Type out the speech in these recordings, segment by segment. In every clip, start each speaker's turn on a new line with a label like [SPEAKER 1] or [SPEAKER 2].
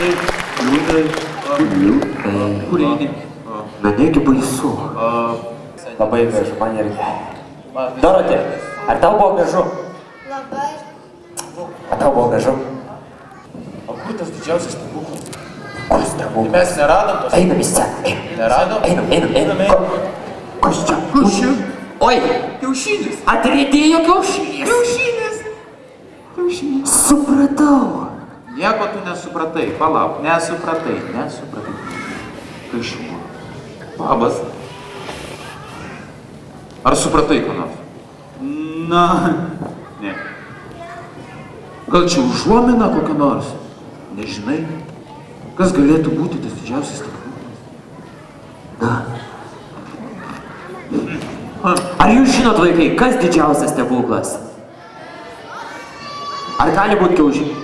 [SPEAKER 1] Liūtai. Kur eini?
[SPEAKER 2] Na negi baisu. Labai gražu, man irgi. Dorotė, ar tau buvo gražu?
[SPEAKER 3] Labai.
[SPEAKER 2] Ar tau buvo gražu?
[SPEAKER 1] O kur tas didžiausias stebuklas?
[SPEAKER 2] Kur stebuklas?
[SPEAKER 1] Mes neradom tos...
[SPEAKER 2] Einam į sceną,
[SPEAKER 1] Neradom?
[SPEAKER 2] einam. Kas čia?
[SPEAKER 1] Kas čia?
[SPEAKER 2] Oi,
[SPEAKER 1] Kiaušinis.
[SPEAKER 2] atriedėjo kiaušinis.
[SPEAKER 1] Kiaušinis.
[SPEAKER 2] Supratau.
[SPEAKER 1] Nieko tu nesupratai. Palauk, nesupratai. Kas čia buvo? Labas. Ar supratai ką nors? Na. Ne. Gal čia užuomina kokia nors? Nežinai. Kas galėtų būti tas didžiausias stebuklas?
[SPEAKER 2] Ar jūs žinot, vaikai, kas didžiausias stebuklas? Ar gali būti kiaušinis?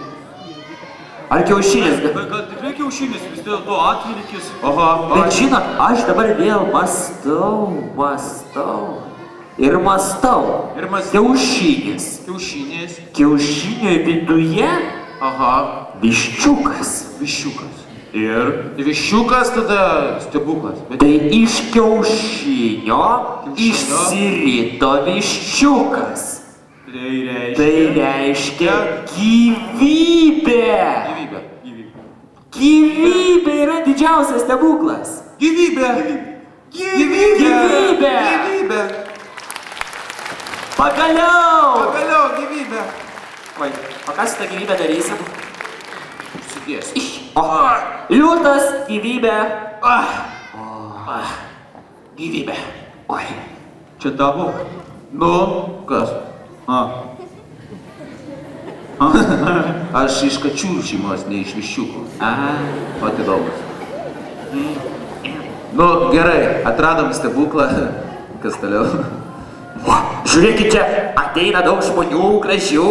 [SPEAKER 2] Ar kiaušinis?
[SPEAKER 1] Gal tikrai kiaušinis, vis dėlto atvirkis. Aha.
[SPEAKER 2] Bet žinot, aš dabar vėl mąstau. Ir mąstau. Kiaušinis.
[SPEAKER 1] Kiaušinis.
[SPEAKER 2] Kiaušinio viduje
[SPEAKER 1] Aha.
[SPEAKER 2] viščiukas.
[SPEAKER 1] Ir viščiukas tada stebuklas. Bet
[SPEAKER 2] Tai iš kiaušinio išsirito viščiukas. Tai reiškia gyvybė. Gyvybė yra didžiausias stebuklas.
[SPEAKER 1] Gyvybė.
[SPEAKER 2] Pagaliau
[SPEAKER 1] gyvybė.
[SPEAKER 2] Oi, o ką su tą gyvybę darysim?
[SPEAKER 1] Užsidės.
[SPEAKER 2] Liūtas, gyvybė.
[SPEAKER 1] Gyvybė.
[SPEAKER 2] Oi.
[SPEAKER 1] Čia tavo? Nu, kas? Aš iš kačių šeimos, ne iš viščiukų. Vat įdomus. Nu, gerai, atradom stebuklą. Kas toliau?
[SPEAKER 2] Žiūrėkit čia, ateina daug žmonių, gražių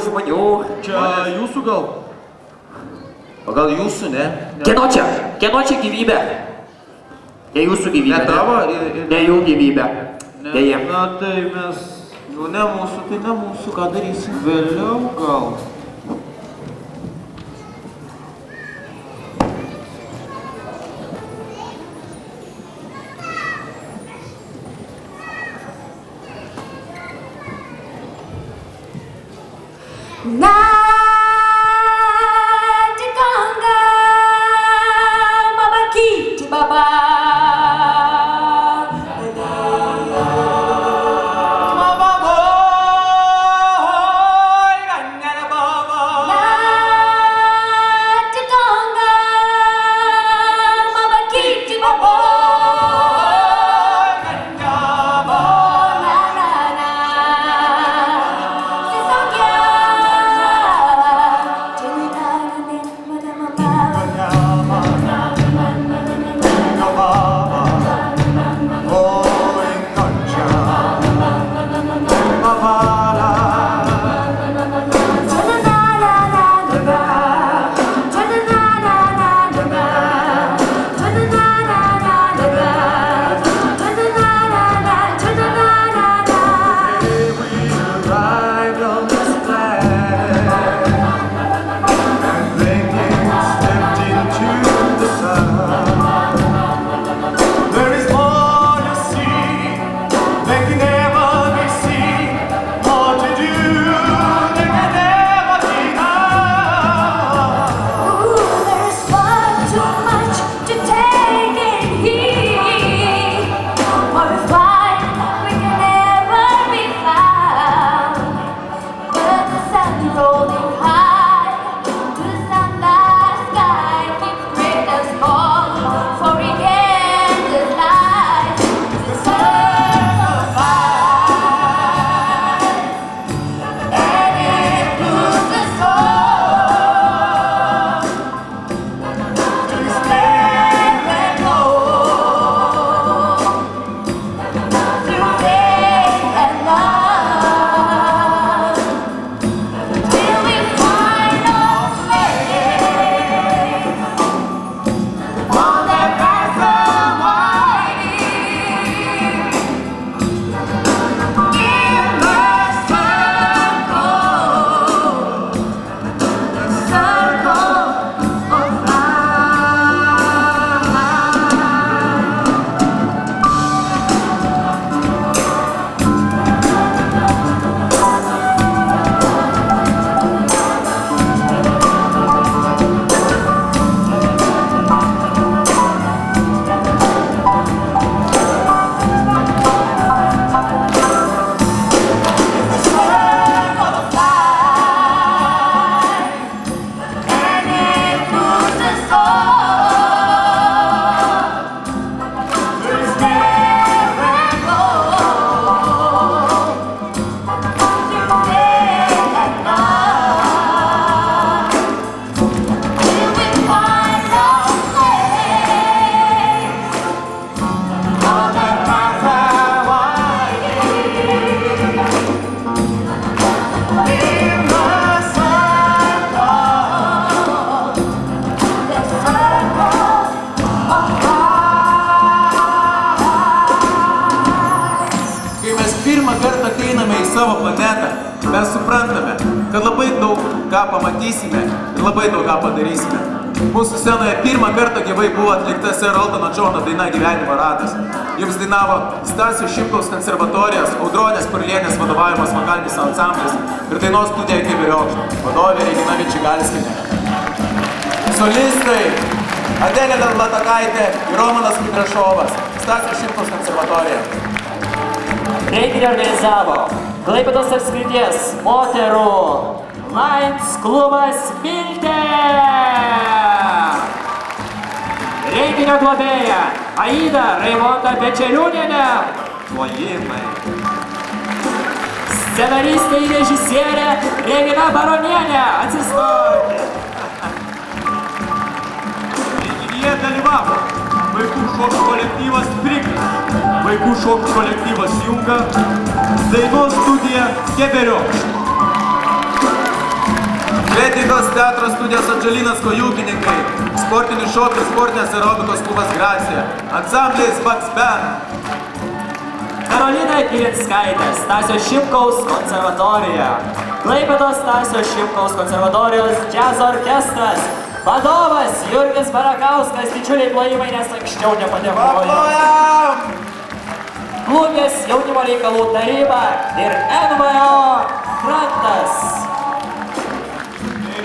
[SPEAKER 2] žmonių.
[SPEAKER 1] Čia jūsų gal? O gal jūsų, ne?
[SPEAKER 2] Kieno čia gyvybė? Ne jūsų gyvybė.
[SPEAKER 1] Ne tavo?
[SPEAKER 2] Ne jų gyvybė. Deja.
[SPEAKER 1] Na tai mes, jau ne mūsų, ką darysim? Vėliau gal.
[SPEAKER 3] Natikanga mabakiti baba.
[SPEAKER 1] ką pamatysime ir labai daug ką padarysime. Mūsų scenoje pirmą kartą gyvai buvo atlikta Sir Eltono Johno daina Gyvenimo ratas. Jums dainavo Stasio Šimkaus konservatorijos Audronės Purlienės vadovaujamas vokalinis ansamblis ir dainos studija Keberiokšt, vadovė Regina Vičigalskienė. Solistai Adelė Latakaitė ir Romanas Kudrašovas, Stasio Šimkaus konservatorija.
[SPEAKER 4] Renginį organizavo Klaipėdos apskrities moterų Lions klubas Miltė. Renginio globėja Aida Raimonda Pečeliūnienė.
[SPEAKER 1] Plojimai.
[SPEAKER 4] Scenaristė ir režisierė Regina Baronienė. Atsistoti.
[SPEAKER 1] Renginyje dalyvavo vaikų šokių kolektyvas Priklis, vaikų šokių kolektyvas Junga, dainos studija Keberiokšt. Kretingos teatro studijos Atžalynas Kojūkininkai, sportinis šokių ir sportinės aerobikos klubas Gracija, ansamblis Bugs Band.
[SPEAKER 4] Karolina Kirinskaitė, Stasio Šimkaus konservatorija. Klaipėdos Stasio Šimkaus konservatorijos džiazo orkestras. Vadovas Jurgis Barakauskas, didžiuliai plojimai, nes anksčiau nepadėkojo. Plungės jaunimo reikalų taryba ir NVO Krantas.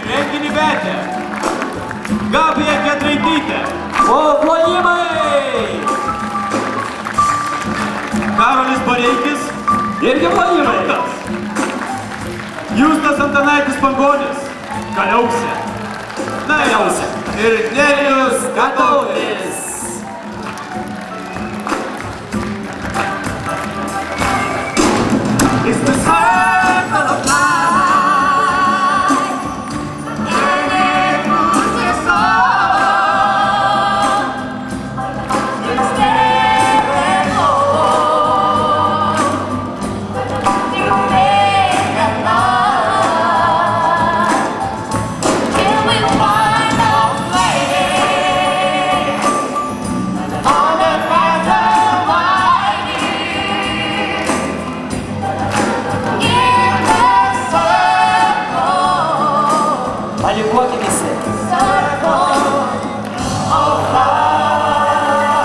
[SPEAKER 1] Renginį vedė Gabija Giedraitytė,
[SPEAKER 4] Plojimai!
[SPEAKER 1] Karolis Bareikis,
[SPEAKER 4] Irgi plojimai!
[SPEAKER 1] Justas Antanaitis Pangonis, Kaliausė,
[SPEAKER 4] Kaliausė.
[SPEAKER 1] ir Nerijus Katautis. It's the circle of life.
[SPEAKER 4] Palikuokim visi.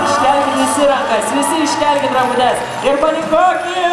[SPEAKER 4] Iškelkit visi rankas, visi iškelkit rankutes ir palikuokim.